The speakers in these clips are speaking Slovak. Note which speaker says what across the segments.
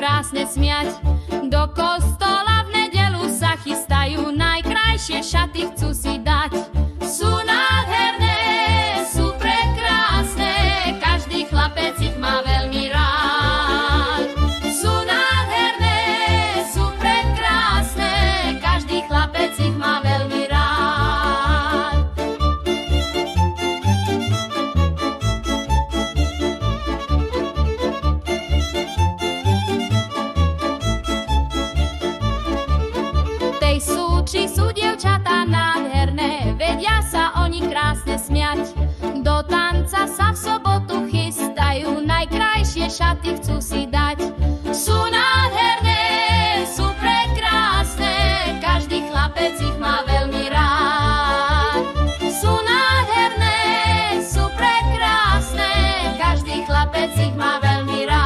Speaker 1: krásne smiať. Do kostola v nedeľu sa chystajú, najkrajšie šaty chcú si dať. Sú nádherné, sú prekrásne, každý chlapec ich má veľmi rád. Sú nádherné, sú prekrásne, každý chlapec ich má veľmi rád. Tej súči sú dievčatá nádherné, vedia sa oni krásne smiať. Do tanca sa v sobotu chystajú, najkrajšie šaty chcú si dať. Sú nádherné, sú prekrásne, každý chlapec ich má veľmi rád. Sú nádherné, sú prekrásne, každý chlapec ich má veľmi rád.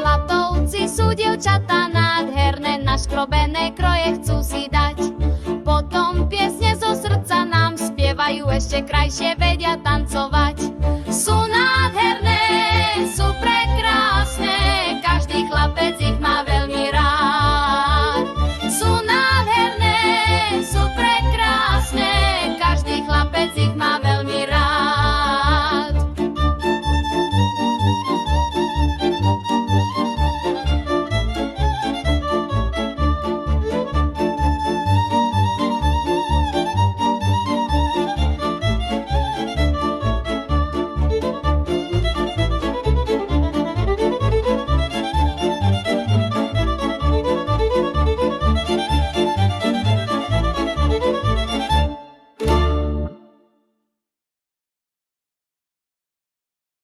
Speaker 1: Latovci sú dievčatá nádherné, naškrobené kroje chcú si dať. Potom piesne zo srdca nám spievajú, ešte krajšie vedia tancovať.